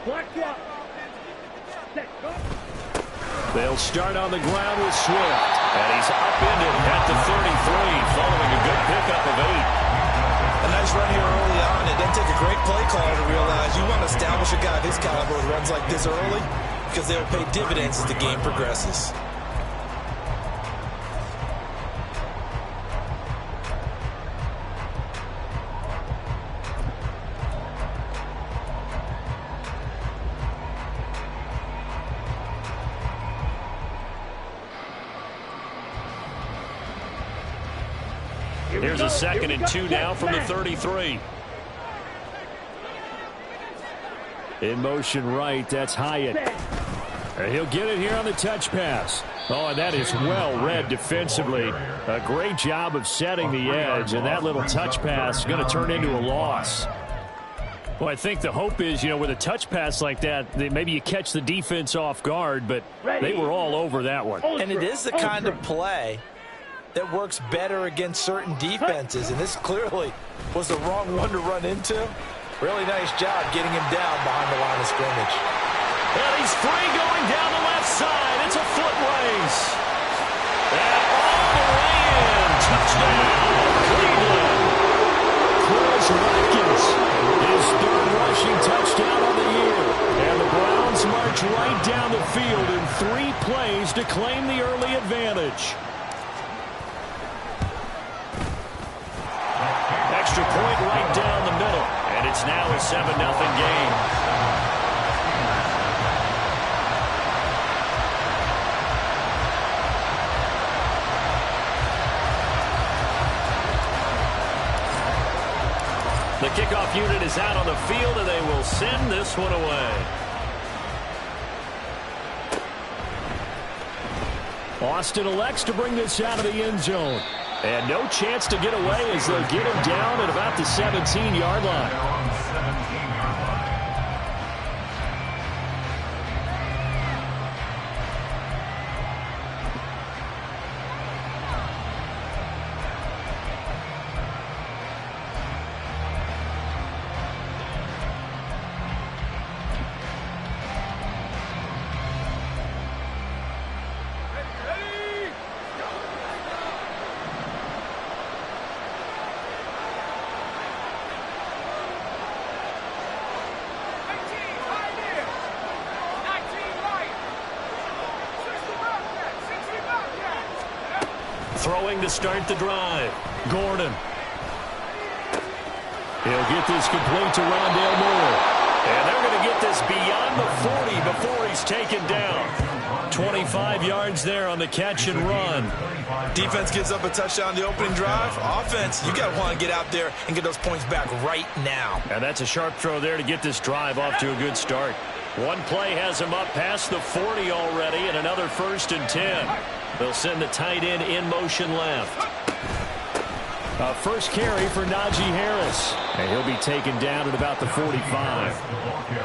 They'll start on the ground with Swift. And he's upended at the 33 following a good pickup of 8. A nice run here early on. It doesn't take a great play caller to realize you want to establish a guy of his caliber with runs like this early because they'll pay dividends as the game progresses. Here's a 2nd and 2 now from the 33. In motion right, that's Hyatt. And he'll get it here on the touch pass. Oh, and that is well read defensively. A great job of setting the edge, and that little touch pass is going to turn into a loss. Well, I think the hope is, with a touch pass like that, maybe you catch the defense off guard, but they were all over that one. And it is the kind of play that works better against certain defenses, and this clearly was the wrong one to run into. Really nice job getting him down behind the line of scrimmage. And he's free going down the left side. It's a foot race. And all the way in. Touchdown, Cleveland. Chris Watkins, his 3rd rushing touchdown on the year. And the Browns march right down the field in 3 plays to claim the early advantage. Extra point right down the middle. And it's now a 7-0 game. The kickoff unit is out on the field, and they will send this one away. Austin elects to bring this out of the end zone. And no chance to get away as they'll get him down at about the 17-yard line. Throwing to start the drive. Gordon. He'll get this complete to Rondale Moore. And they're going to get this beyond the 40 before he's taken down. 25 yards there on the catch and run. Defense gives up a touchdown the opening drive. Offense, you got to want to get out there and get those points back right now. And that's a sharp throw there to get this drive off to a good start. One play has him up past the 40 already, and another 1st and 10. They'll send the tight end in motion left. First carry for Najee Harris. And he'll be taken down at about the 45.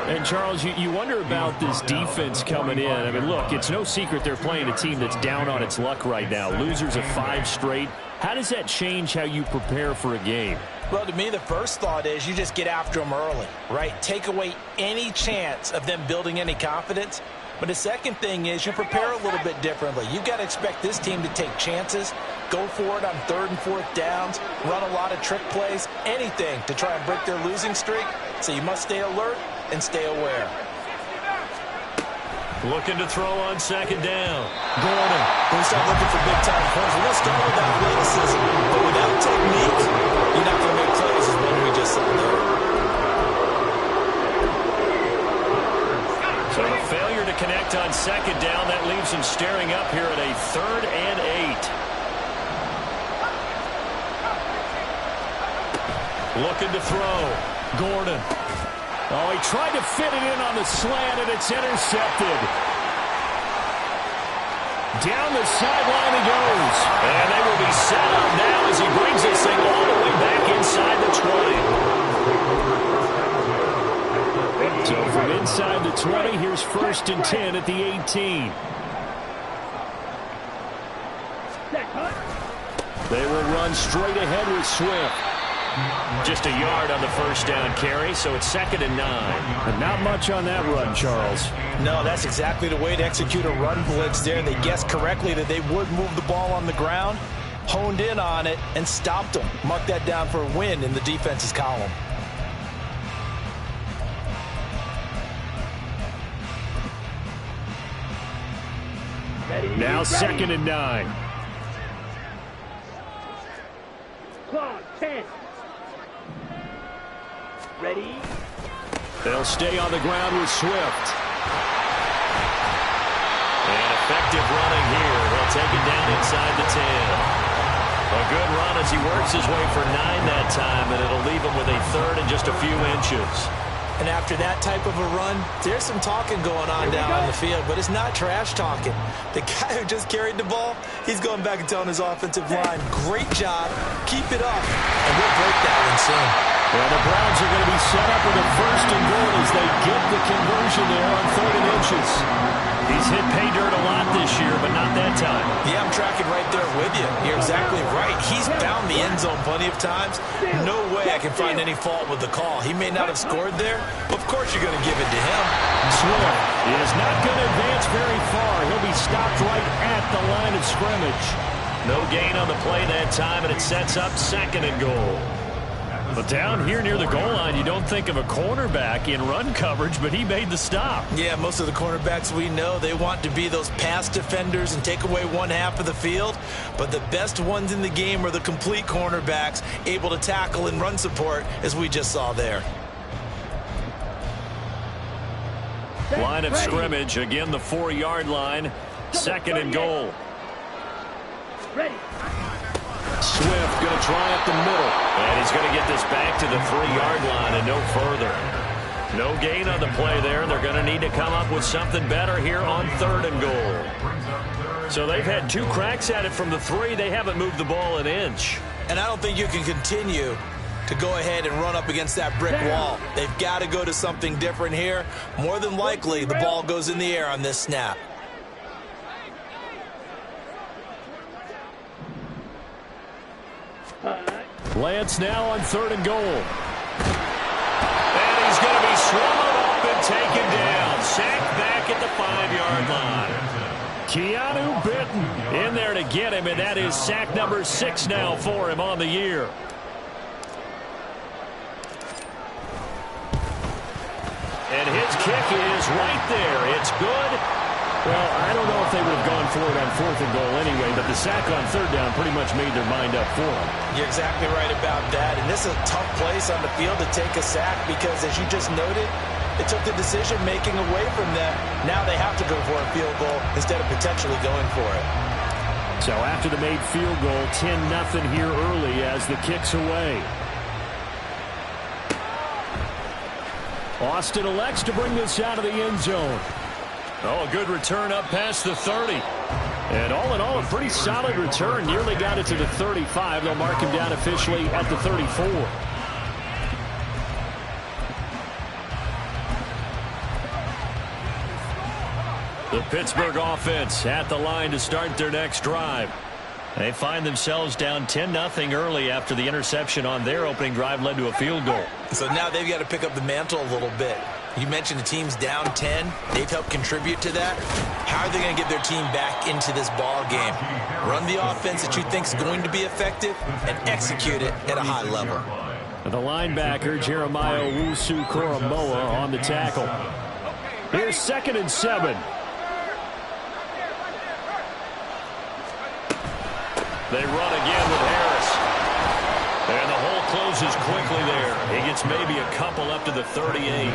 And, Charles, you wonder about this defense coming in. I mean, look, it's no secret they're playing a team that's down on its luck right now. Losers of 5 straight. How does that change how you prepare for a game? Well, to me, the first thought is you just get after them early, right? Take away any chance of them building any confidence. But the second thing is you prepare a little bit differently. You've got to expect this team to take chances, go for it on 3rd and 4th downs, run a lot of trick plays, anything to try and break their losing streak. So you must stay alert and stay aware. Looking to throw on 2nd down. Gordon. When we start looking for big-time plays, we're going to start with athleticism. But without technique, you're not going to make plays as one we just saw there. So a failure to connect on 2nd down. That leaves him staring up here at a 3rd and 8. Looking to throw. Gordon. Oh, he tried to fit it in on the slant, and it's intercepted. Down the sideline he goes. And they will be set up now as he brings this thing all the way back inside the 20. So from inside the 20, here's 1st and 10 at the 18. They will run straight ahead with Swift. Just a yard on the first down carry, so it's 2nd and 9. But not much on that run, Charles. No, that's exactly the way to execute a run blitz there. They guessed correctly that they would move the ball on the ground, honed in on it, and stopped them. Mark that down for a win in the defense's column. Now 2nd and 9. Clock 10. Ready? They'll stay on the ground with Swift. And effective running here. They'll take it down inside the 10. A good run as he works his way for 9 that time, and it'll leave him with a 3rd and just a few inches. And after that type of a run, there's some talking going on down on the field, but it's not trash talking. The guy who just carried the ball, he's going back and telling his offensive line, great job, keep it up, and we'll break that one soon. Well, the Browns are going to be set up with a 1st and goal as they get the conversion there on 3rd and inches. He's hit pay dirt a lot this year, but not that time. Yeah, I'm tracking right there with you. You're exactly right. He's found the end zone plenty of times. No way I can find any fault with the call. He may not have scored there, but of course you're going to give it to him. Swift is not going to advance very far. He'll be stopped right at the line of scrimmage. No gain on the play that time, and it sets up 2nd and goal. But down here near the goal line, you don't think of a cornerback in run coverage, but he made the stop. Yeah, most of the cornerbacks we know, they want to be those pass defenders and take away one half of the field. But the best ones in the game are the complete cornerbacks, able to tackle and run support, as we just saw there. Line of scrimmage, again the 4-yard line, 2nd and goal. Ready. Swift going to try up the middle. And he's going to get this back to the 3-yard line and no further. No gain on the play there. They're going to need to come up with something better here on 3rd and goal. So they've had 2 cracks at it from the 3. They haven't moved the ball an inch. And I don't think you can continue to go ahead and run up against that brick wall. They've got to go to something different here. More than likely, the ball goes in the air on this snap. Lance now on 3rd and goal. And he's going to be swallowed up and taken down. Sacked back at the 5-yard line. Keanu Benton In there to get him, and that is sack number 6 now for him on the year. And his kick is right there. It's good. Well, I don't know if they would have gone for it on 4th and goal anyway, but the sack on 3rd down pretty much made their mind up for them. You're exactly right about that. And this is a tough place on the field to take a sack because, as you just noted, it took the decision-making away from them. Now they have to go for a field goal instead of potentially going for it. So after the made field goal, 10-0 here early as the kick's away. Austin elects to bring this out of the end zone. Oh, a good return up past the 30. And all in all, a pretty solid return. Nearly got it to the 35. They'll mark him down officially at the 34. The Pittsburgh offense at the line to start their next drive. They find themselves down 10-0 early after the interception on their opening drive led to a field goal. So now they've got to pick up the mantle a little bit. You mentioned the team's down 10. They've helped contribute to that. How are they going to get their team back into this ball game? Run the offense that you think is going to be effective and execute it at a high level. The linebacker, Jeremiah Owusu-Koramoah, on the tackle. Here's 2nd and 7. They run again with Harris. And the hole closes quickly there. He gets maybe a couple up to the 38.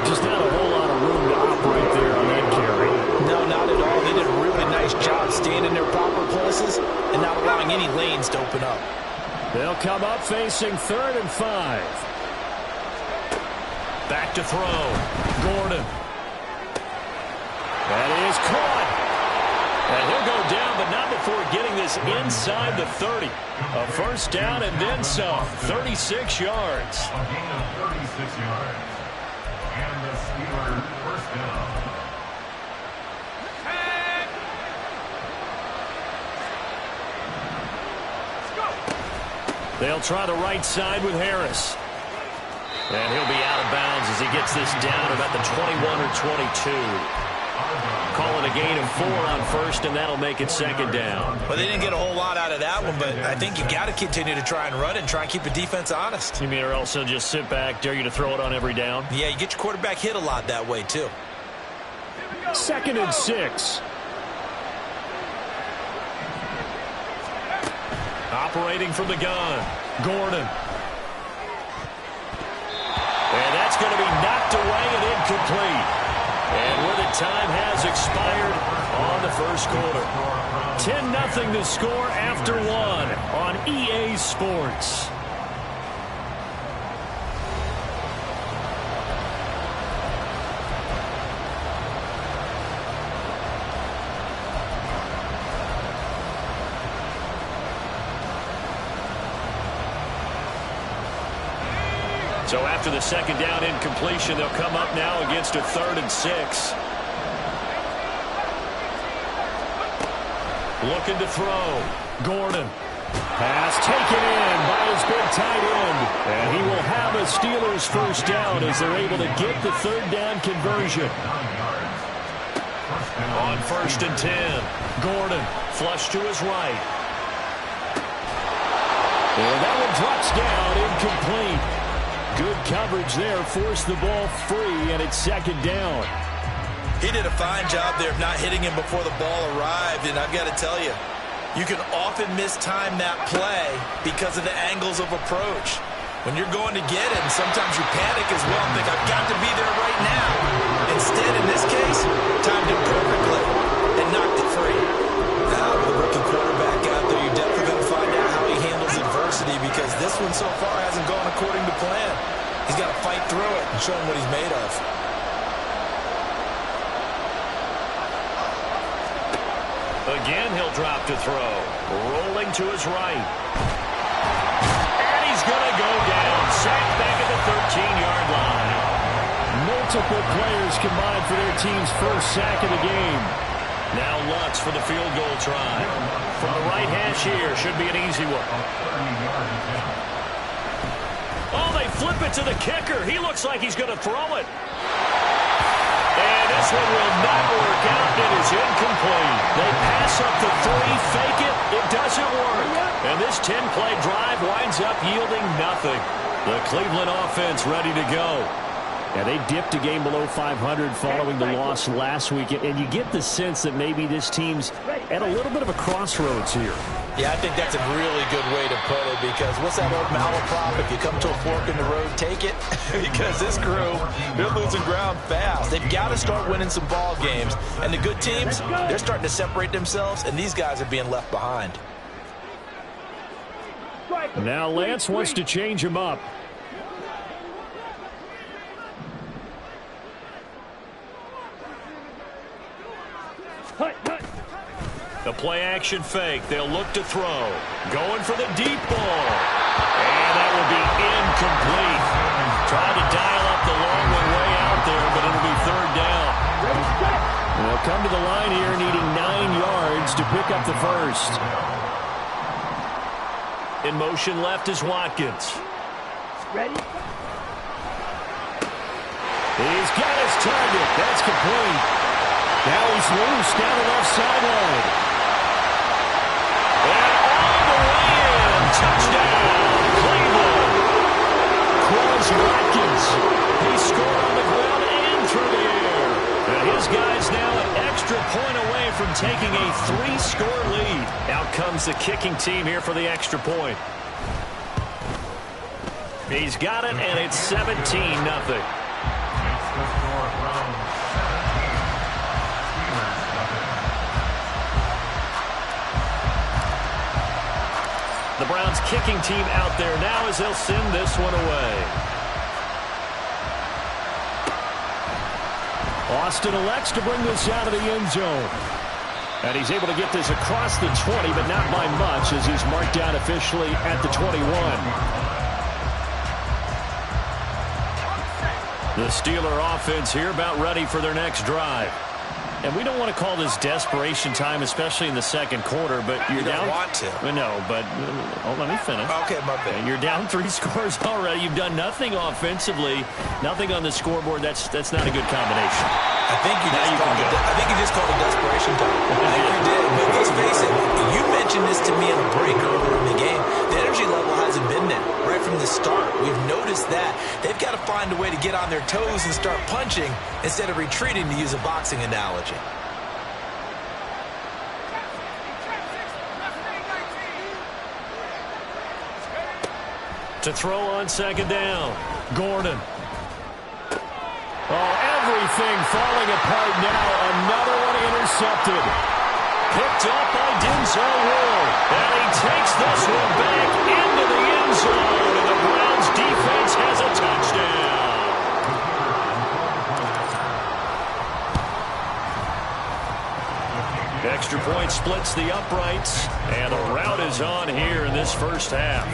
Just not a whole lot of room to operate there on that carry. No, not at all. They did a really nice job staying in their proper places and not allowing any lanes to open up. They'll come up facing 3rd and 5. Back to throw. Gordon. That is caught. And he'll go down, but not before getting this inside the 30. A first down and then some. 36 yards. A gain of 36 yards. And the Steelers first down. They'll try the right side with Harris. And he'll be out of bounds as he gets this down about the 21 or 22. Calling a gain of 4 on first, and that'll make it second down. Well, they didn't get a whole lot out of that one, but I think you got to continue to try and run and try and keep the defense honest. You mean or else they'll just sit back, dare you to throw it on every down? Yeah, you get your quarterback hit a lot that way, too. 2nd and 6. Operating from the gun, Gordon. And that's going to be knocked away and incomplete. And where the time has expired on the first quarter. 10-0 the score after 1 on EA Sports. So after the second down incompletion, they'll come up now against a 3rd and 6. Looking to throw. Gordon. Pass taken in by his big tight end. And he will have a Steelers first down as they're able to get the 3rd down conversion. On 1st and 10. Gordon flush to his right. And that one drops down incomplete. Good coverage there, forced the ball free, and it's 2nd down. He did a fine job there of not hitting him before the ball arrived, and I've got to tell you, you can often mistime that play because of the angles of approach. When you're going to get it, and sometimes you panic as well and think, I've got to be there right now. Instead, in this case, timed it perfectly and knocked it free. Now, with a rookie quarterback out there, you're definitely going to find out how he handles adversity because this one so far hasn't gone according to plan. He's got to fight through it and show him what he's made of. Again, he'll drop to throw. Rolling to his right. And he's going to go down. Sacked back at the 13-yard line. Multiple players combined for their team's first sack of the game. Now Lutz for the field goal try. From the right hash here, should be an easy one. Oh, they flip it to the kicker. He looks like he's going to throw it. And this one will not work out. It is incomplete. They pass up the 3, fake it. It doesn't work. And this 10-play drive winds up yielding nothing. The Cleveland offense ready to go. Yeah, they dipped a game below 500 following the loss last week, and you get the sense that maybe this team's at a little bit of a crossroads here. Yeah, I think that's a really good way to put it because what's that old malaprop? If you come to a fork in the road, take it. Because this crew, they're losing ground fast. They've got to start winning some ball games. And the good teams, they're starting to separate themselves, and these guys are being left behind. Now Lance wants to change him up. The play-action fake. They'll look to throw. Going for the deep ball. And that will be incomplete. Trying to dial up the long one way out there, but it'll be 3rd down. They'll come to the line here needing 9 yards to pick up the first. In motion left is Watkins. Ready? He's got his target. That's complete. Now he's loose down the left sideline. And all the way in. Touchdown, Cleveland. Quez Watkins. He scored on the ground and through the air. And his guys now an extra point away from taking a 3-score lead. Out comes the kicking team here for the extra point. He's got it, and it's 17-0. The Browns kicking team out there now as they'll send this one away. Austin elects to bring this out of the end zone. And he's able to get this across the 20, but not by much as he's marked down officially at the 21. The Steeler offense here about ready for their next drive. And we don't want to call this desperation time, especially in the second quarter, but you're down. You don't want to. No, but let me finish. Okay, my bad. You're down 3 scores already. You've done nothing offensively, nothing on the scoreboard. That's not a good combination. I think you just called it desperation time. I think you did. But let's face it, you mentioned this to me in a break earlier in the game. The energy level hasn't been there right from the start. We've noticed that. They've got to find a way to get on their toes and start punching instead of retreating, to use a boxing analogy. To throw on second down, Gordon. Oh, everything falling apart now. Another one intercepted. Picked up by Denzel Ward. And he takes this one back into the end zone. And the Browns defense has a touchdown. Extra point splits the uprights. And the route is on here in this first half.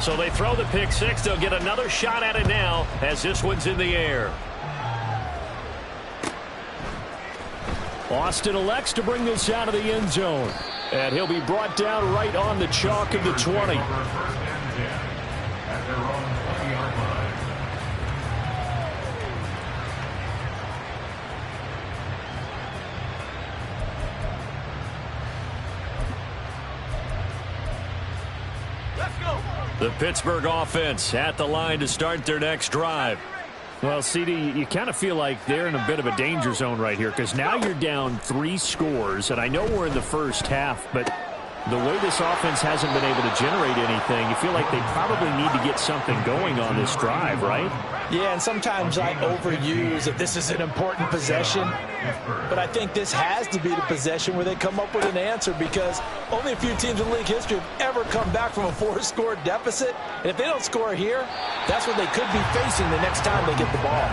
So they throw the pick six. They'll get another shot at it now as this one's in the air. Austin elects to bring this out of the end zone. And he'll be brought down right on the chalk of the 20. At their own 20-yard line. The Pittsburgh offense at the line to start their next drive. Well, CD, you kind of feel like they're in a bit of a danger zone right here because now you're down 3 scores, and I know we're in the first half, but the way this offense hasn't been able to generate anything, you feel like they probably need to get something going on this drive, right? Yeah, and sometimes I overuse that this is an important possession, but I think this has to be the possession where they come up with an answer because only a few teams in league history have ever come back from a 4-score deficit, and if they don't score here, that's what they could be facing the next time they get the ball.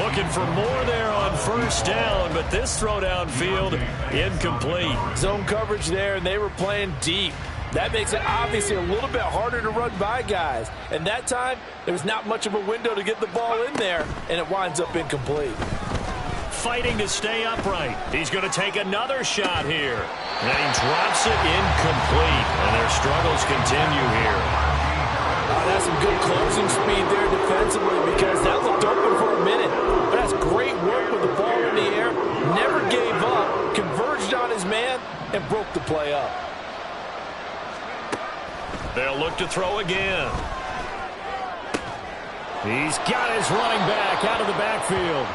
Looking for more there on first down, but this throw downfield incomplete. Zone coverage there, and they were playing deep. That makes it obviously a little bit harder to run by guys. And that time, there's not much of a window to get the ball in there, and it winds up incomplete. Fighting to stay upright. He's going to take another shot here. And he drops it incomplete. And their struggles continue here. That's some good closing speed there defensively because that looked open for a minute. But that's great work with the ball in the air. Never gave up, converged on his man, and broke the play up. They'll look to throw again. He's got his running back out of the backfield.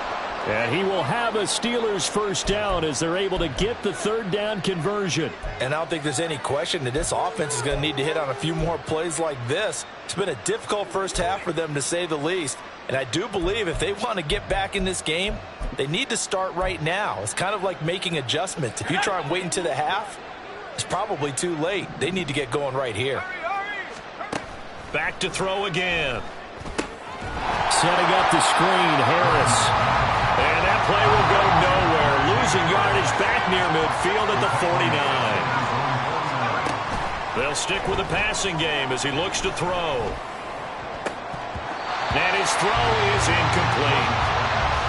And he will have a Steelers first down as they're able to get the third down conversion. And I don't think there's any question that this offense is going to need to hit on a few more plays like this. It's been a difficult first half for them, to say the least. And I do believe if they want to get back in this game, they need to start right now. It's kind of like making adjustments. If you try and wait until the half, it's probably too late. They need to get going right here. Back to throw again. Setting up the screen, Harris. And that play will go nowhere. Losing yardage back near midfield at the 49. They'll stick with the passing game as he looks to throw. And his throw is incomplete.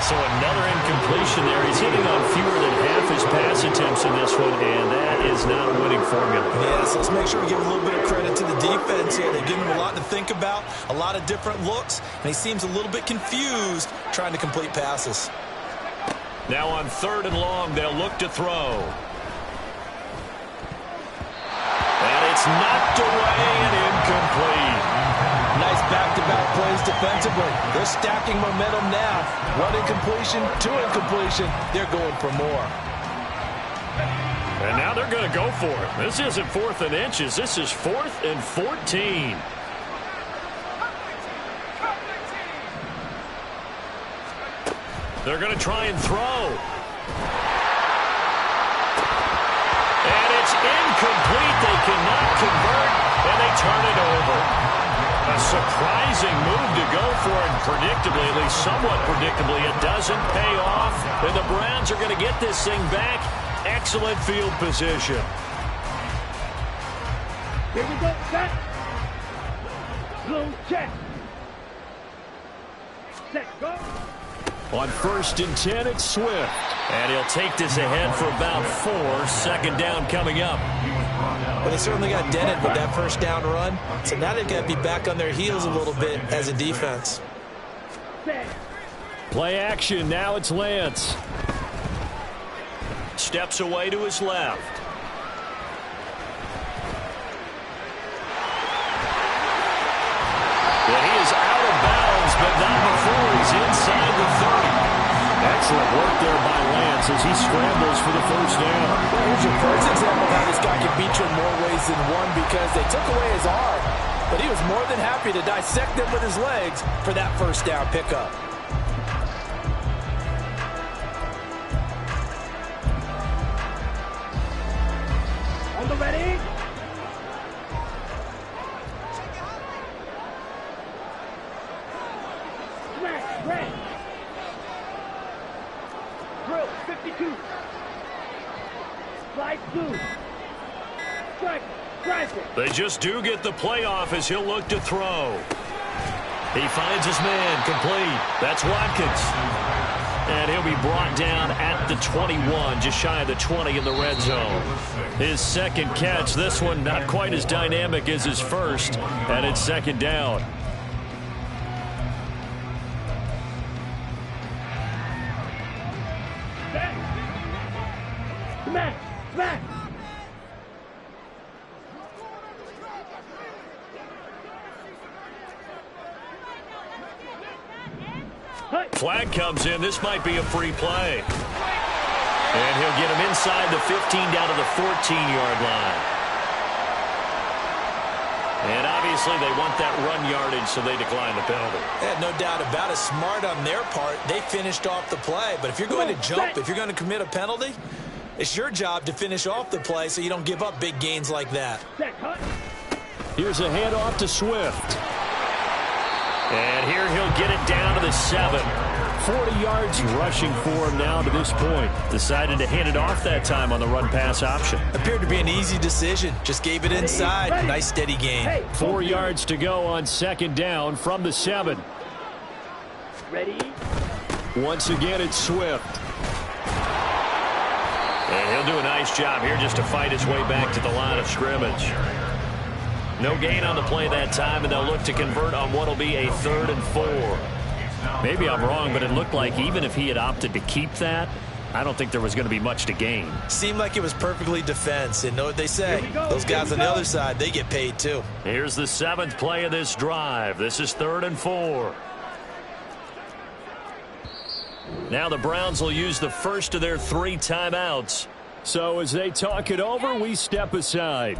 So another incompletion there. He's hitting on fewer than half his pass attempts in this one, and that is not a winning formula. Yes, let's make sure we give a little bit of credit to the defense here. They've given him a lot to think about, a lot of different looks, and he seems a little bit confused trying to complete passes. Now on 3rd and long, they'll look to throw. And it's knocked away and incomplete. Nice back-to-back plays defensively. They're stacking momentum now. One incompletion, 2 incompletion. They're going for more. And now they're going to go for it. This isn't 4th and inches. This is 4th and 14. They're going to try and throw. And it's incomplete. They cannot convert, and they turn it over. A surprising move to go for it, predictably, at least somewhat predictably. It doesn't pay off, and the Browns are going to get this thing back. Excellent field position. Here we go, set. Blue check. Set, go. On 1st and 10, it's Swift. And he'll take this ahead for about 4. 2nd down coming up. Well, they certainly got dented with that first down run. So now they've got to be back on their heels a little bit as a defense. Play action. Now it's Lance. Steps away to his left. Well, he is out of bounds, but not before he's inside the 30. Excellent work there by Lance as he scrambles for the first down. Well, here's your first example of how this guy can beat you in more ways than one, because they took away his arm, but he was more than happy to dissect them with his legs for that first down pickup. On the ready. Smash, red. Drill, 52. Slide 2. Strike, drive it. They just do get the playoff as he'll look to throw. He finds his man, complete. That's Watkins. And he'll be brought down at the 21, just shy of the 20 in the red zone. His second catch, this one not quite as dynamic as his first, and it's 2nd down. Smash, smash. Flag comes in. This might be a free play. And he'll get him inside the 15 down to the 14-yard line. And obviously they want that run yardage, so they decline the penalty. Yeah, no doubt about it. Smart on their part. They finished off the play. But if you're going to jump, if you're going to commit a penalty, it's your job to finish off the play so you don't give up big gains like that. Here's a handoff to Swift. And here he'll get it down to the 7. 40 yards rushing for him now to this point. Decided to hand it off that time on the run-pass option. Appeared to be an easy decision. Just gave it inside. Nice steady gain. 4 yards to go on 2nd down from the 7. Ready? Once again, it's Swift. And he'll do a nice job here just to fight his way back to the line of scrimmage. No gain on the play that time, and they'll look to convert on what will be a 3rd and 4. Maybe I'm wrong, but it looked like even if he had opted to keep that, I don't think there was going to be much to gain. Seemed like it was perfectly defense, and know what they say. Those guys on the other side, they get paid too. Here's the 7th play of this drive. This is 3rd and 4. Now the Browns will use the first of their 3 timeouts. So as they talk it over, we step aside.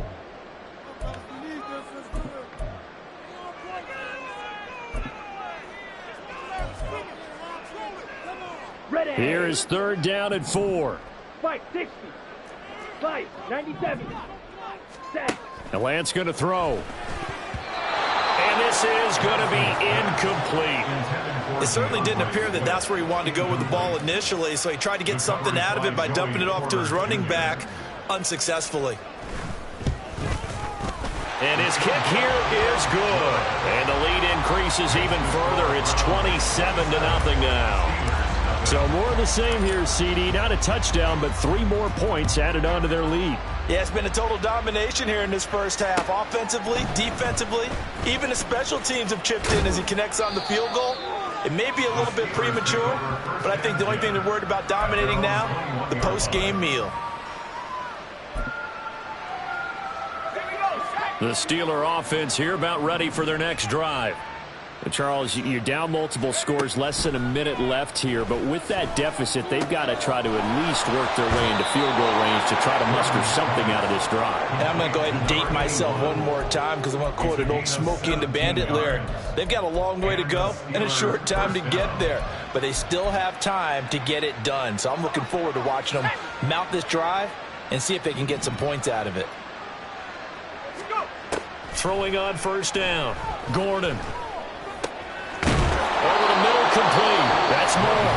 Ready. Here is 3rd down and 4. Fight 60. Fight 97. Set. And Lance going to throw. And this is going to be incomplete. It certainly didn't appear that that's where he wanted to go with the ball initially, so he tried to get something out of it by dumping it off to his running back unsuccessfully. And his kick here is good. And the lead increases even further. It's 27-0 now. So more of the same here, CD. Not a touchdown, but 3 more points added on to their lead. Yeah, it's been a total domination here in this first half. Offensively, defensively, even the special teams have chipped in as he connects on the field goal. It may be a little bit premature, but I think the only thing they're worried about dominating now, the post-game meal. The Steeler offense here about ready for their next drive. Charles, you're down multiple scores, less than a minute left here, but with that deficit, they've got to try to at least work their way into field goal range to try to muster something out of this drive. And I'm going to go ahead and date myself one more time because I'm going to quote an old Smokey and the Bandit lyric. They've got a long way to go and a short time to get there, but they still have time to get it done. So I'm looking forward to watching them mount this drive and see if they can get some points out of it. Throwing on 1st down. Gordon. Over the middle, complete. That's more.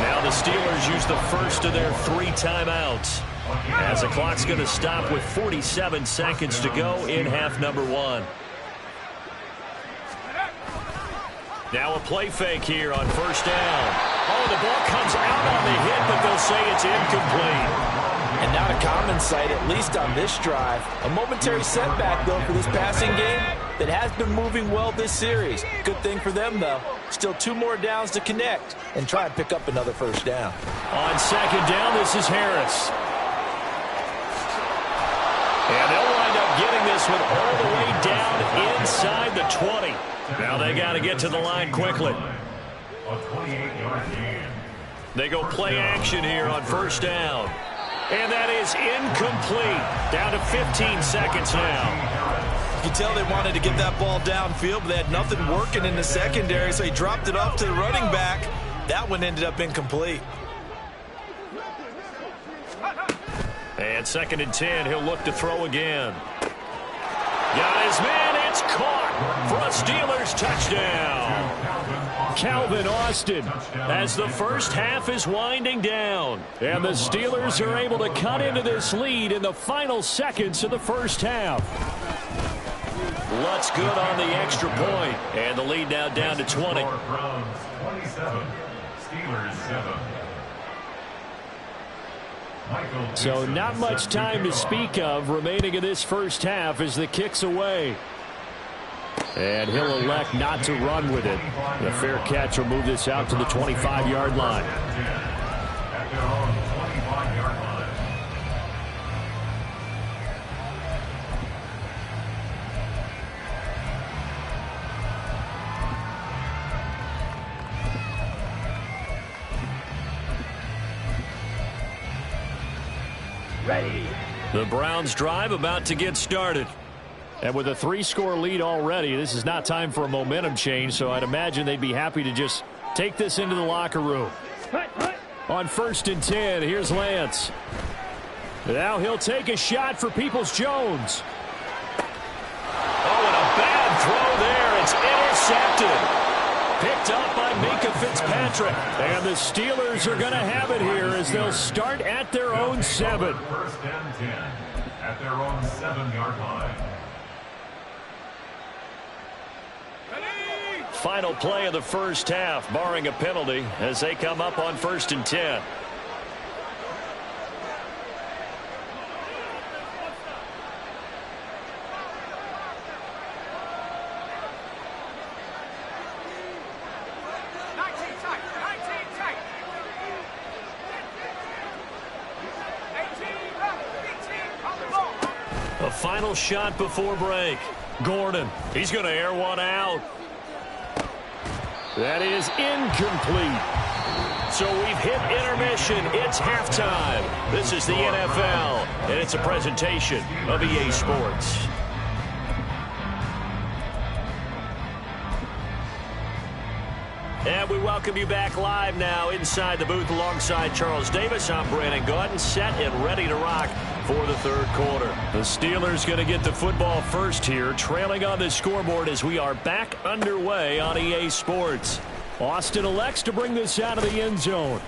Now the Steelers use the first of their 3 timeouts, as the clock's going to stop with 47 seconds to go in half number 1. Now a play fake here on first down. Oh, the ball comes out on the hit, but they'll say it's incomplete. And not a common sight, at least on this drive. A momentary setback, though, for this passing game that has been moving well this series. Good thing for them, though. Still 2 more downs to connect and try and pick up another first down. On second down, this is Harris. And they'll wind up getting this one all the way down inside the 20. Now they got to get to the line quickly. A 28-yard gain. They go play action here on first down. And that is incomplete. Down to 15 seconds now. You can tell they wanted to get that ball downfield, but they had nothing working in the secondary, so he dropped it off to the running back. That one ended up incomplete. And second and 10, he'll look to throw again. Got his man, it's caught for a Steelers touchdown. Calvin Austin as the first half is winding down. And the Steelers are able to cut into this lead in the final seconds of the first half. Lutz good on the extra point. And the lead now down to 20. Browns 27, Steelers 7. So not much time to speak of remaining in this first half as the kick's away. And he'll elect not to run with it. The fair catch will move this out to the 25-yard line. At their own 25-yard line. Ready. The Browns drive about to get started. And with a 3-score lead already, this is not time for a momentum change, so I'd imagine they'd be happy to just take this into the locker room. On first and 10, here's Lance. Now he'll take a shot for Peoples-Jones. Oh, and a bad throw there. It's intercepted. Picked up by Minkah Fitzpatrick. And the Steelers are going to have it here as they'll start at their own 7. First and 10 at their own 7-yard line. Final play of the first half, barring a penalty, as they come up on first and 10. A final shot before break. Gordon, he's going to air one out. That is incomplete. So we've hit intermission. It's halftime. This is the NFL, and it's a presentation of EA Sports. And we welcome you back live now inside the booth alongside Charles Davis. I'm Brandon Gaudin, set and ready to rock for the third quarter. The Steelers going to get the football first here, trailing on the scoreboard as we are back underway on EA Sports. Austin elects to bring this out of the end zone.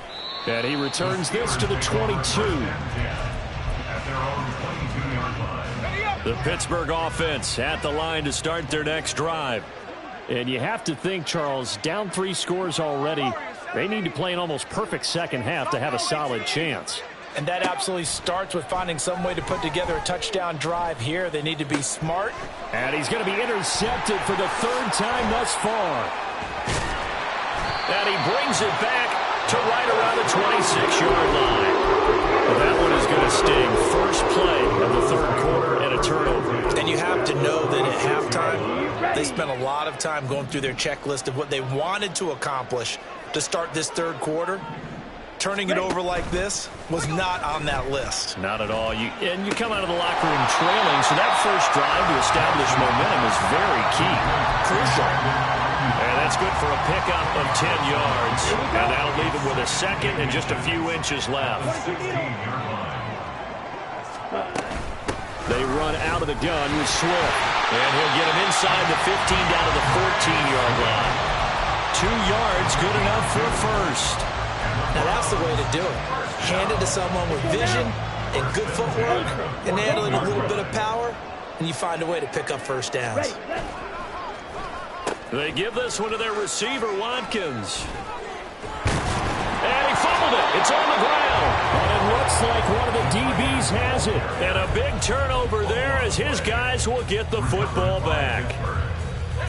And he returns this to the 22. At their own 22-yard line. The Pittsburgh offense at the line to start their next drive. And you have to think, Charles, down 3 scores already. They need to play an almost perfect second half to have a solid chance. And that absolutely starts with finding some way to put together a touchdown drive here. They need to be smart. And he's going to be intercepted for the 3rd time thus far. And he brings it back to right around the 26-yard line. Well, that one is going to sting. First play of the third quarter and a turnover. And you have to know that at halftime, they spent a lot of time going through their checklist of what they wanted to accomplish to start this third quarter. Turning it over like this was not on that list. Not at all. And you come out of the locker room trailing, so that first drive to establish momentum is very key. Crucial. And that's good for a pickup of 10 yards. And that'll leave him with a second and just a few inches left. They run out of the gun with Swift. And he'll get him inside the 15 down to the 14-yard line. 2 yards, good enough for a first. Now that's the way to do it. Hand it to someone with vision and good footwork, and add in a little bit of power, and you find a way to pick up first downs. They give this one to their receiver, Watkins. And he fumbled it. It's on the ground. And it looks like one of the DBs has it. And a big turnover there as his guys will get the football back.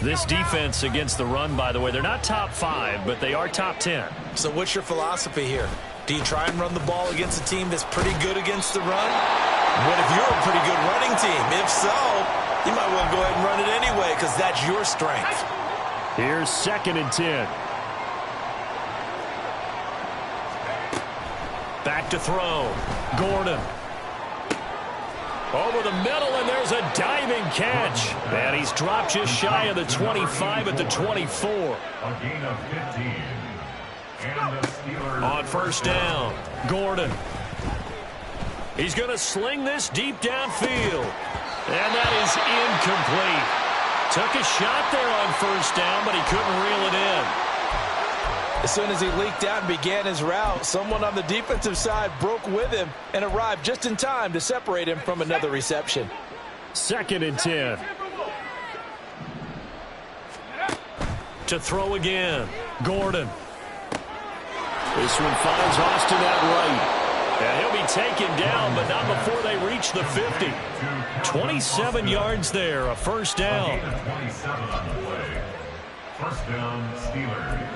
This defense against the run, by the way, they're not top 5, but they are top 10. So what's your philosophy here? Do you try and run the ball against a team that's pretty good against the run? What if you're a pretty good running team? If so, you might want to go ahead and run it anyway because that's your strength. Here's 2nd and 10. Back to throw. Gordon. Over the middle, and there's a diving catch. And he's dropped just shy of the 25 at the 24. A gain of 15. And the Steelers On first down, Gordon. He's going to sling this deep downfield. And that is incomplete. Took a shot there on first down, but he couldn't reel it in. As soon as he leaked out and began his route, someone on the defensive side broke with him and arrived just in time to separate him from another reception. 2nd and 10. To throw again, Gordon. This one finds Austin at right. And he'll be taken down, but not before they reach the 50. 27 yards there, a first down. 27 on the play. First down, Steelers.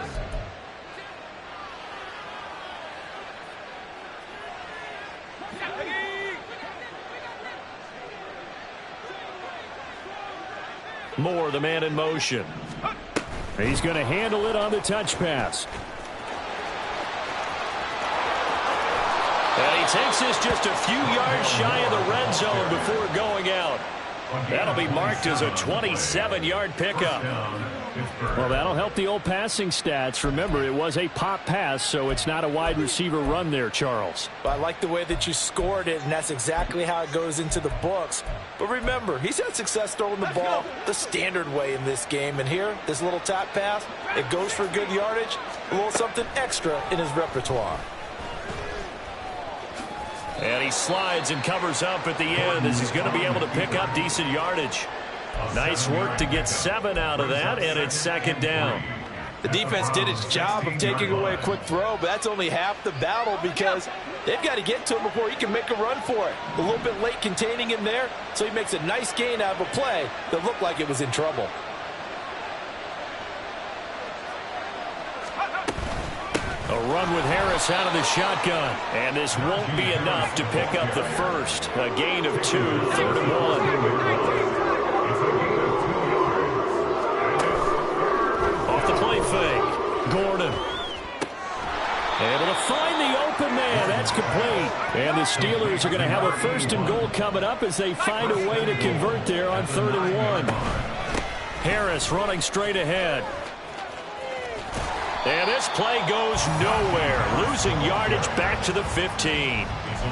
Moore, the man in motion. He's going to handle it on the touch pass. And he takes this just a few yards shy of the red zone before going out. That'll be marked as a 27-yard pickup. Well, that'll help the old passing stats. Remember, it was a pop pass, so it's not a wide receiver run there, Charles. Well, I like the way that you scored it, and that's exactly how it goes into the books. But remember, he's had success throwing the ball the standard way in this game. And here, this little tap pass, it goes for good yardage, a little something extra in his repertoire. And he slides and covers up at the end as he's going to be able to pick up decent yardage. Nice work to get 7 out of that, and it's 2nd down. The defense did its job of taking away a quick throw, but that's only half the battle because they've got to get to him before he can make a run for it. A little bit late containing him there, so he makes a nice gain out of a play that looked like it was in trouble. A run with Harris out of the shotgun. And this won't be enough to pick up the first. A gain of 2, 3rd and 1. Off the play fake. Gordon. Able to find the open man. That's complete. And the Steelers are going to have a 1st and goal coming up as they find a way to convert there on 3rd and 1. Harris running straight ahead. And this play goes nowhere. Losing yardage back to the 15.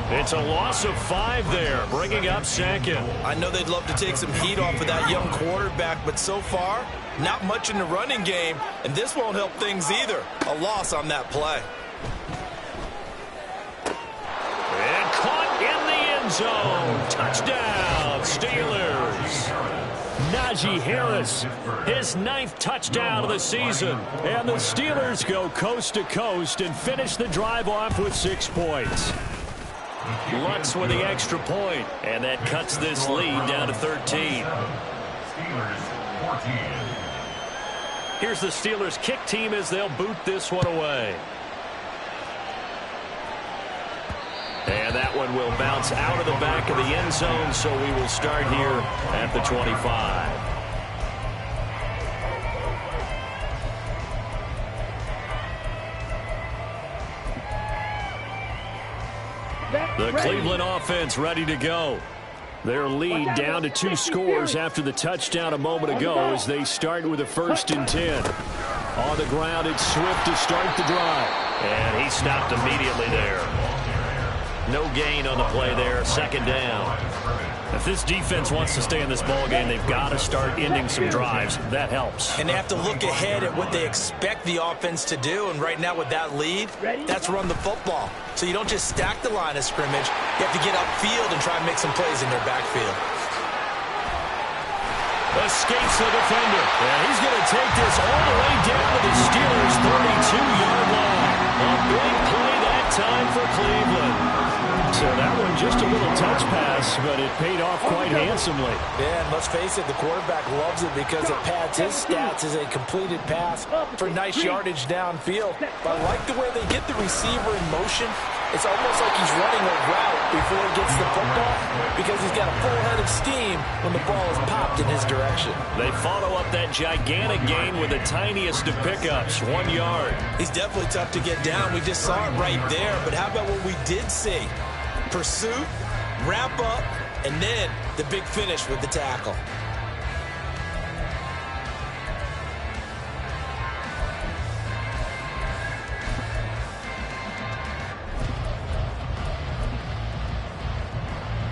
It's a loss of 5 there, bringing up 2nd. I know they'd love to take some heat off of that young quarterback, but so far, not much in the running game, and this won't help things either. A loss on that play. And caught in the end zone. Touchdown, Steelers. Najee Harris, his 9th touchdown of the season. And the Steelers go coast to coast and finish the drive off with 6 points. Lutz with the extra point, and that cuts this lead down to 13. Steelers 14. Here's the Steelers kick team as they'll boot this one away. And that one will bounce out of the back of the end zone, so we will start here at the 25. The Cleveland offense ready to go. Their lead down to 2 scores after the touchdown a moment ago as they start with a 1st and 10. On the ground, it's Swift to start the drive. And he stopped immediately there. No gain on the play there, 2nd down. If this defense wants to stay in this ballgame, they've got to start ending some drives. That helps. And they have to look ahead at what they expect the offense to do. And right now with that lead, that's run the football. So you don't just stack the line of scrimmage. You have to get upfield and try and make some plays in their backfield. Escapes the defender. And he's going to take this all the way down to the Steelers' 32-yard line. A big play that time for Cleveland. So that one just a little touch pass, but it paid off quite handsomely. Yeah, and let's face it, the quarterback loves it because it pads his stats as a completed pass for nice yardage downfield. But I like the way they get the receiver in motion. It's almost like he's running a route before he gets the football because he's got a full head of steam when the ball is popped in his direction. They follow up that gigantic gain with the tiniest of pickups, 1 yard. He's definitely tough to get down. We just saw it right there. But how about what we did see? Pursuit, wrap up, and then the big finish with the tackle.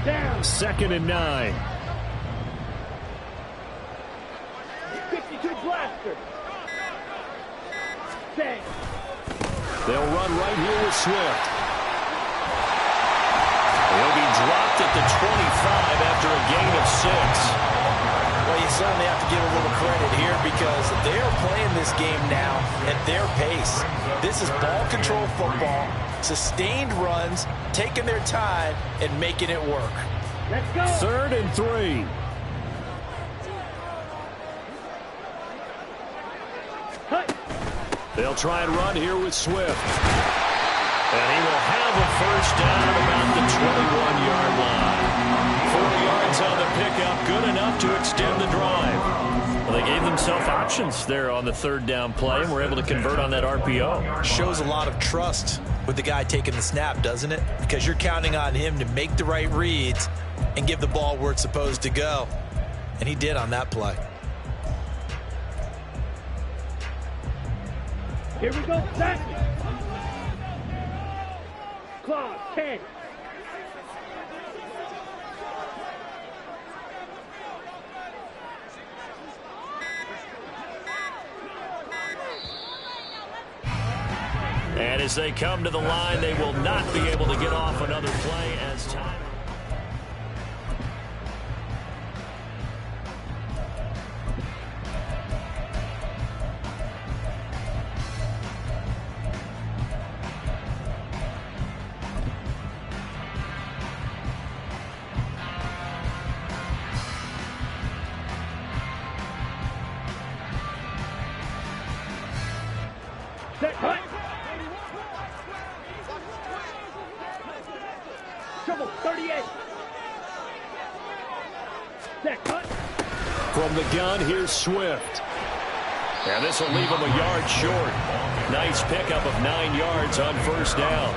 Down. 2nd and 9. 52 blaster. Set. They'll run right here with Swift. He'll be dropped at the 25 after a gain of 6. Well, you certainly have to give a little credit here because they are playing this game now at their pace. This is ball control football, sustained runs, taking their time, and making it work. Let's go. 3rd and 3. Cut. They'll try and run here with Swift. And he will have a first down about the 21-yard line. 4 yards on the pickup, good enough to extend the drive. Well, they gave themselves options there on the 3rd down play and were able to convert on that RPO. Shows a lot of trust with the guy taking the snap, doesn't it? Because you're counting on him to make the right reads and give the ball where it's supposed to go. And he did on that play. Here we go. Set. Clock 10. And as they come to the line, they will not be able to get off another play as time. Set. Cut. Trouble 38. Set. Cut. From the gun, here's Swift. And this will leave him a yard short. Nice pickup of 9 yards on first down.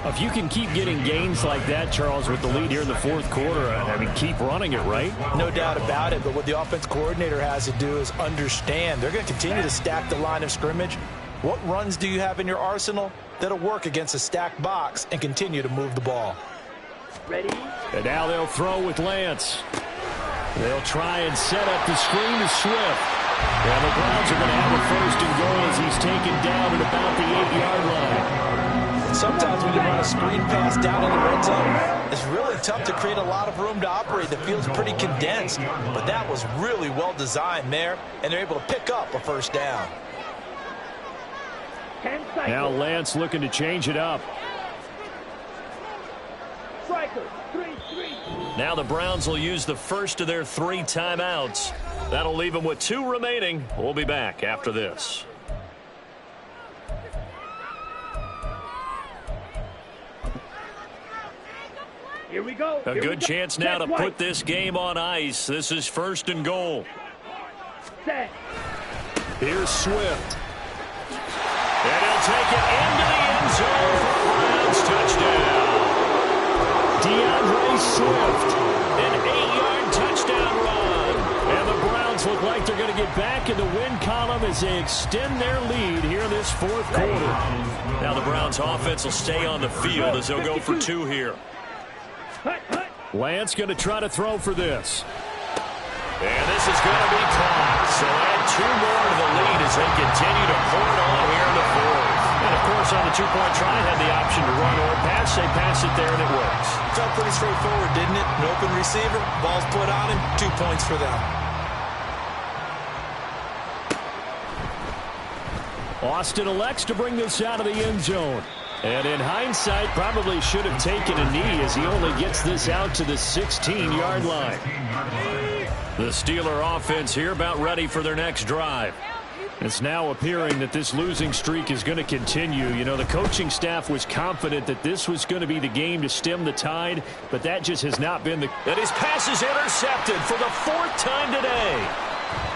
If you can keep getting gains like that, Charles, with the lead here in the 4th quarter, I mean, keep running it, right? No doubt about it, but what the offense coordinator has to do is understand. They're going to continue to stack the line of scrimmage. What runs do you have in your arsenal that'll work against a stacked box and continue to move the ball? Ready. And now they'll throw with Lance. They'll try and set up the screen to Swift. And the Browns are going to have a 1st and goal as he's taken down at about the 8-yard line. Sometimes when you run a screen pass down in the red zone, it's really tough to create a lot of room to operate. The field's pretty condensed, but that was really well designed there, and they're able to pick up a first down. 10 seconds. Now Lance looking to change it up. Striker. 3-3. Now the Browns will use the first of their 3 timeouts. That'll leave them with 2 remaining. We'll be back after this. Here we go. A Here good we go. chance now to Set. put this game on ice. This is 1st and goal. Set. Here's Swift. And he'll take it into the end zone for a Browns touchdown. DeAndre Swift. An 8-yard touchdown run. And the Browns look like they're going to get back in the win column as they extend their lead here in this 4th quarter. Now the Browns offense will stay on the field as they'll go for 2 here. Hut, hut. Lance going to try to throw for this. And this is going to be caught. So add 2 more to the lead as they continue to pour it on here in the 4th. And, of course, on the 2-point try, had the option to run or pass. They pass it there, and it works. Felt pretty straightforward, didn't it? An open receiver, ball's put on him, 2 points for them. Austin elects to bring this out of the end zone. And in hindsight, probably should have taken a knee as he only gets this out to the 16-yard line. The Steeler offense here about ready for their next drive. It's now appearing that this losing streak is going to continue. You know, the coaching staff was confident that this was going to be the game to stem the tide, but that just has not been the... And his pass is intercepted for the 4th time today.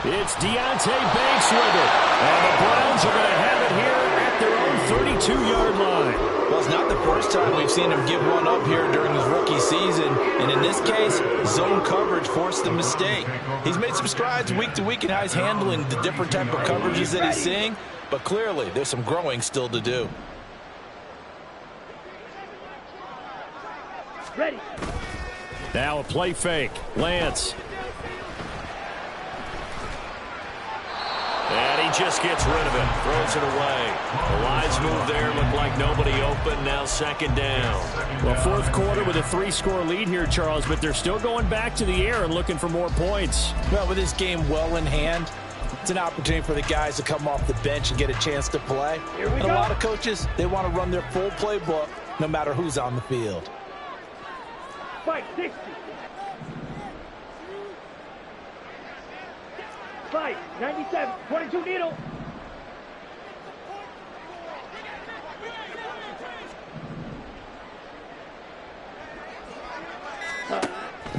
It's Deonte Banks with it. And the Browns are going to have it here at their own 32-yard line. Well, it's not the first time we've seen him give one up here during his rookie season. And in this case, zone coverage forced the mistake. He's made some strides week to week in how he's handling the different type of coverages that he's seeing. But clearly, there's some growing still to do. Ready. Now a play fake. Lance. And he just gets rid of it. Throws it away. The lines move there. Look like nobody open. Now 2nd down. Well, 4th quarter with a 3-score lead here, Charles, but they're still going back to the air and looking for more points. Well, with this game well in hand, it's an opportunity for the guys to come off the bench and get a chance to play. And a lot of coaches, they want to run their full playbook no matter who's on the field. Fight 60. Fight 97. 22 needle.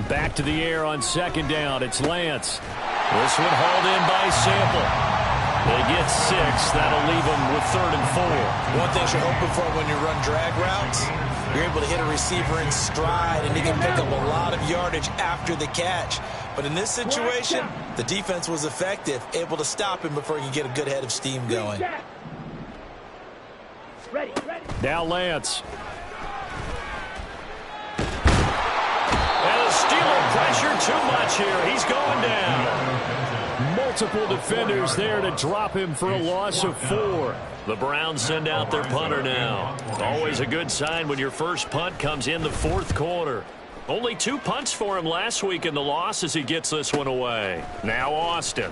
Back to the air on 2nd down. It's Lance. This one hauled in by Sample. They get 6. That'll leave them with 3rd and 4. One thing you're hoping for when you run drag routes, you're able to hit a receiver in stride, and he can pick up a lot of yardage after the catch. But in this situation, the defense was effective, able to stop him before he could get a good head of steam going. Ready. Now Lance. And the Steeler pressure too much here. He's going down. Multiple defenders there to drop him for a loss of 4. The Browns send out their punter now. Always a good sign when your first punt comes in the 4th quarter. Only 2 punts for him last week in the loss as he gets this one away. Now Austin.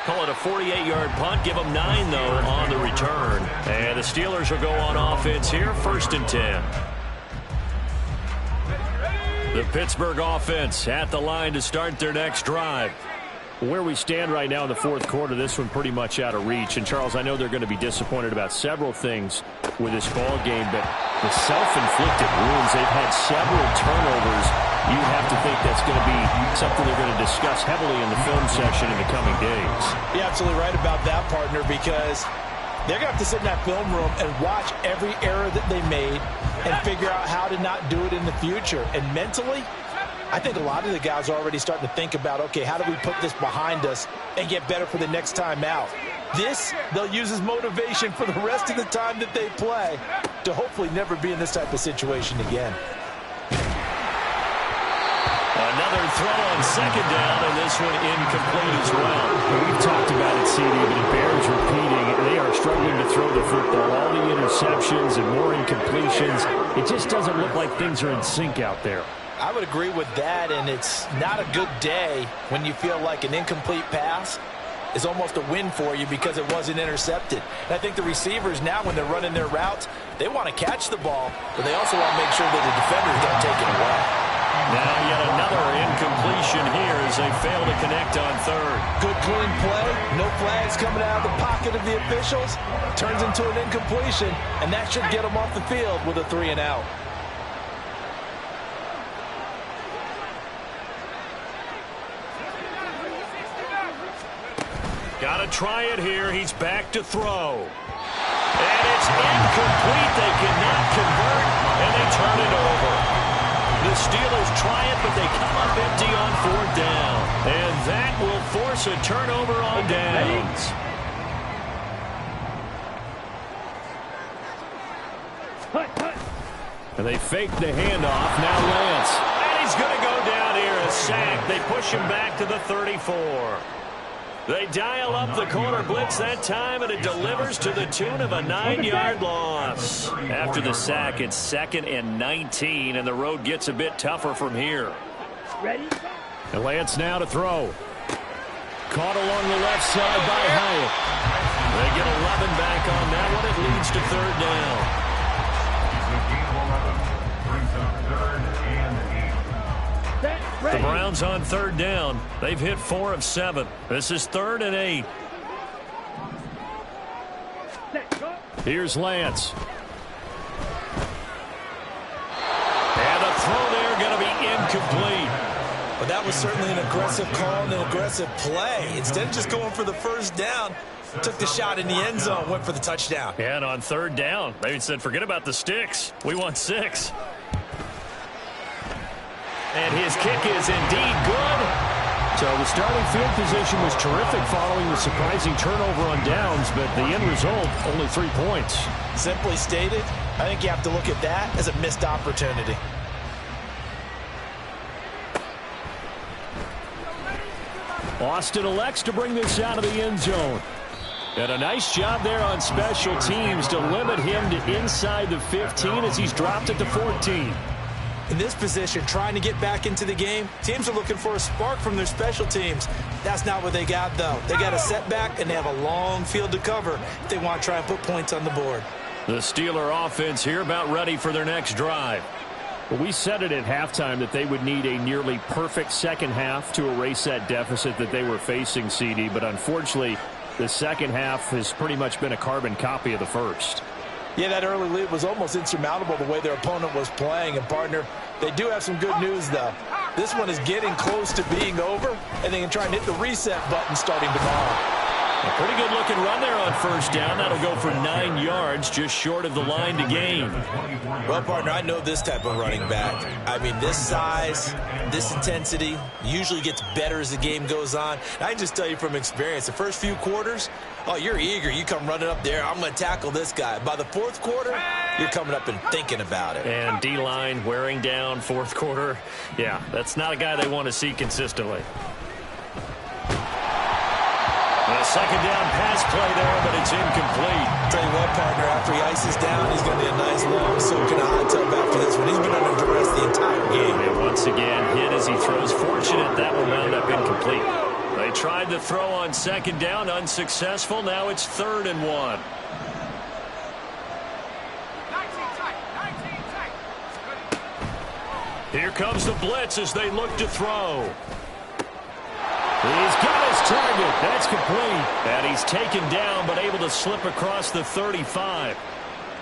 Call it a 48-yard punt. Give him 9, though, on the return. And the Steelers will go on offense here, 1st and 10. The Pittsburgh offense at the line to start their next drive. Where we stand right now in the 4th quarter, this one pretty much out of reach. And, Charles, I know they're going to be disappointed about several things with this ball game, but the self-inflicted wounds, they've had several turnovers. You have to think that's going to be something they're going to discuss heavily in the film session in the coming days. You're absolutely right about that, partner, because they're going to have to sit in that film room and watch every error that they made and figure out how to not do it in the future. And mentally, I think a lot of the guys are already starting to think about, okay, how do we put this behind us and get better for the next time out? This, they'll use as motivation for the rest of the time that they play to hopefully never be in this type of situation again. Another throw on 2nd down, and this one incomplete as well. We've talked about it, CD, but it bears repeating. They are struggling to throw the football. All the interceptions and more incompletions. It just doesn't look like things are in sync out there. I would agree with that, and it's not a good day when you feel like an incomplete pass is almost a win for you because it wasn't intercepted. And I think the receivers now, when they're running their routes, they want to catch the ball, but they also want to make sure that the defenders don't take it away. Now yet another incompletion here as they fail to connect on 3rd. Good clean play, no flags coming out of the pocket of the officials, turns into an incompletion, and that should get them off the field with a 3 and out. Got to try it here. He's back to throw. And it's incomplete. They cannot convert, and they turn it over. The Steelers try it, but they come up empty on 4th down. And that will force a turnover on downs. And they fake the handoff. Now Lance. And he's going to go down here, a sack. They push him back to the 34. They dial up the corner blitz that time, and it delivers to the tune of a 9-yard loss. After the sack, it's 2nd and 19, and the road gets a bit tougher from here. Ready? And Lance now to throw. Caught along the left side by Hyatt. They get 11 back on that one. It leads to third down. The gain of 11 brings up 3rd and 8. The Browns on third down. They've hit 4 of 7. This is 3rd and 8. Here's Lance. And the throw there going to be incomplete. But that was certainly an aggressive call and an aggressive play. Instead of just going for the first down, took the shot in the end zone, went for the touchdown. And on third down, they said, forget about the sticks. We want 6. And his kick is indeed good. So the starting field position was terrific following the surprising turnover on downs, but the end result, only 3 points. Simply stated, I think you have to look at that as a missed opportunity. Austin elects to bring this out of the end zone. And a nice job there on special teams to limit him to inside the 15 as he's dropped at the 14. In this position, trying to get back into the game, teams are looking for a spark from their special teams. That's not what they got, though. They got a setback, and they have a long field to cover if they want to try and put points on the board. The Steeler offense here about ready for their next drive. Well, we said it at halftime that they would need a nearly perfect second half to erase that deficit that they were facing, CD. But unfortunately, the second half has pretty much been a carbon copy of the first. Yeah, that early lead was almost insurmountable the way their opponent was playing. And, partner, they do have some good news, though. This one is getting close to being over, and they can try and hit the reset button starting tomorrow. A pretty good-looking run there on first down. That'll go for 9 yards, just short of the line to gain. Well, partner, I know this type of running back. I mean, this size, this intensity usually gets better as the game goes on. And I can just tell you from experience, the first few quarters, oh, you're eager. You come running up there, I'm going to tackle this guy. By the fourth quarter, you're coming up and thinking about it. And D-line wearing down fourth quarter. Yeah, that's not a guy they want to see consistently. A second down pass play there, but it's incomplete. Tell you what, partner, after he ices down, he's going to be a nice long soak in a hot tub after this one. He's been under duress the entire game. And once again, hit as he throws. Fortunate that one wound up incomplete. They tried to throw on second down, unsuccessful. Now it's 3rd and 1. Here comes the blitz as they look to throw. He's got his target. That's complete. And he's taken down but able to slip across the 35.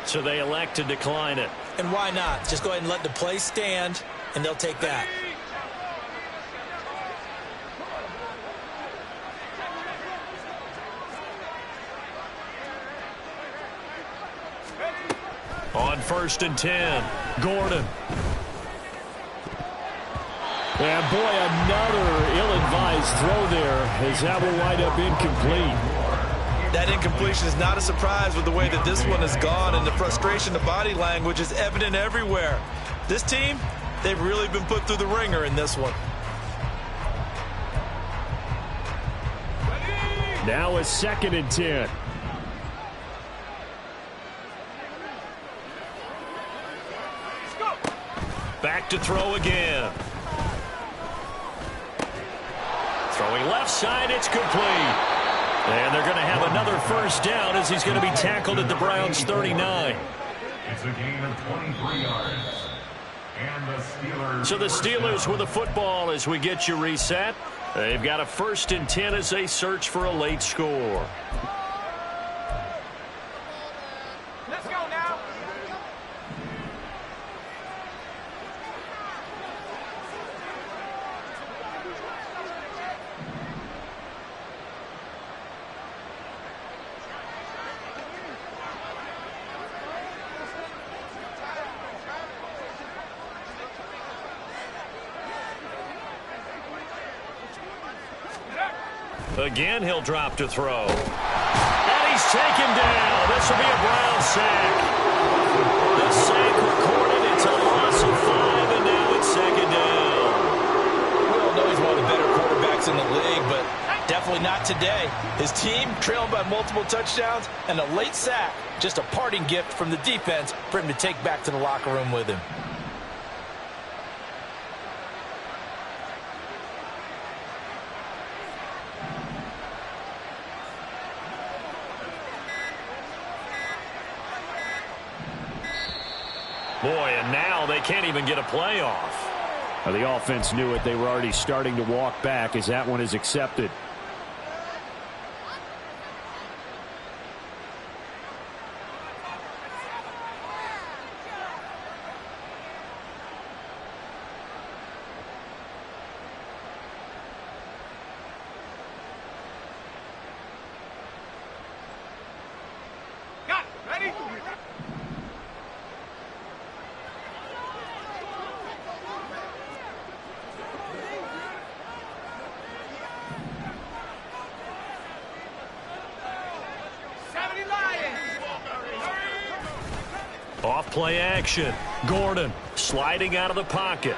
So they elect to decline it. And why not? Just go ahead and let the play stand, and they'll take that. On 1st and 10, Gordon. And boy, another ill-advised throw there as that will wind up incomplete. That incompletion is not a surprise with the way that this one has gone, and the frustration, the body language is evident everywhere. This team, they've really been put through the ringer in this one. Now a 2nd and 10. Back to throw again. Throwing left side, it's complete. And they're going to have another first down as he's going to be tackled at the Browns' 39. It's a gain of 23 yards. And the Steelers. So the Steelers with the football as we get you reset. They've got a 1st and 10 as they search for a late score. Let's go now. Again, he'll drop to throw. And he's taken down. This will be a Brown sack. The sack recorded. It's a loss of 5, and now it's 2nd down. We all know he's one of the better quarterbacks in the league, but definitely not today. His team trailed by multiple touchdowns, and a late sack, just a parting gift from the defense for him to take back to the locker room with him. Boy, and now they can't even get a playoff. Well, the offense knew it. They were already starting to walk back as that one is accepted. Off play action. Gordon sliding out of the pocket.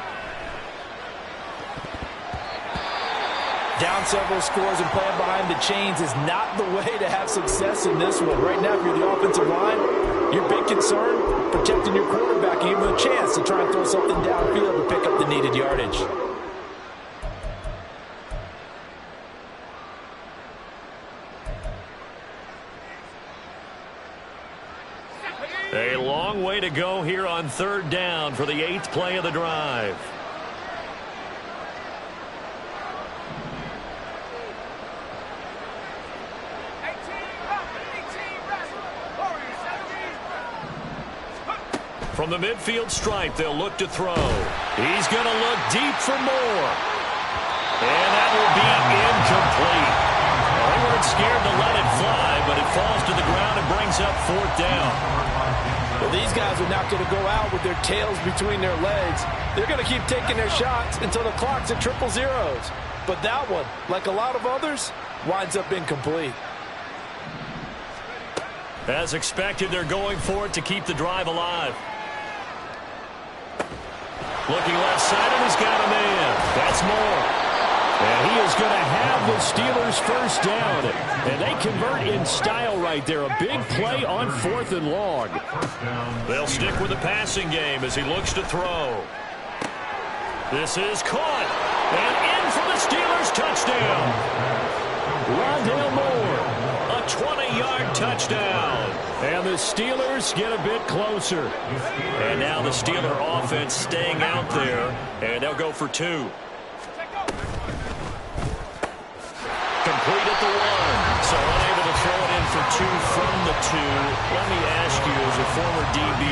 Down several scores and playing behind the chains is not the way to have success in this one. Right now, if you're the offensive line, your big concern, protecting your quarterback and give him a chance to try and throw something downfield to pick up the needed yardage. A long way to go here on third down for the 8th play of the drive. From the midfield stripe, they'll look to throw. He's going to look deep for more. And that will be incomplete. Well, they weren't scared to let it fly, but it falls to the ground and brings up 4th down. Well, these guys are not going to go out with their tails between their legs. They're going to keep taking their shots until the clock's at 000. But that one, like a lot of others, winds up incomplete. As expected, they're going for it to keep the drive alive. Looking left side, and he's got a man. That's Moore. And he is going to have the Steelers first down. And they convert in style right there. A big play on 4th and long. They'll stick with the passing game as he looks to throw. This is caught. And in for the Steelers touchdown. Rondale Moore. A 20-yard touchdown. And the Steelers get a bit closer. And now the Steeler offense staying out there. And they'll go for 2. Complete at the 1. So unable to throw it in for 2 from the 2. Let me ask you, as a former DB,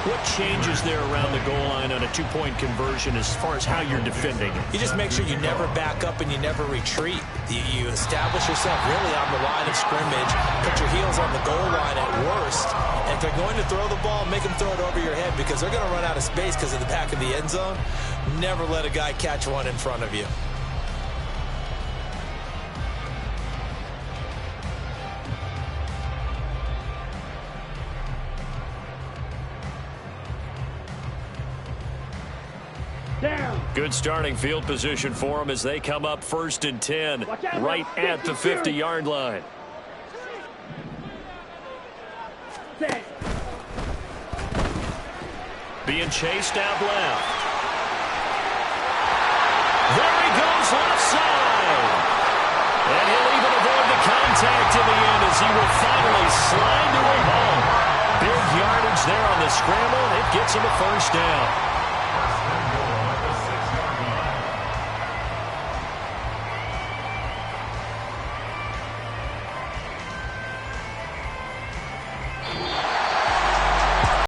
what changes there around the goal line on a 2-point conversion as far as how you're defending? You just make sure you never back up and you never retreat. You establish yourself really on the line of scrimmage, put your heels on the goal line at worst, and if they're going to throw the ball, make them throw it over your head because they're going to run out of space because of the back of the end zone. Never let a guy catch one in front of you. Good starting field position for them as they come up 1st and 10, right at the 50-yard line. Being chased out left. There he goes left side. And he'll even avoid the contact in the end as he will finally slide to him home. Big yardage there on the scramble. It gets him a first down.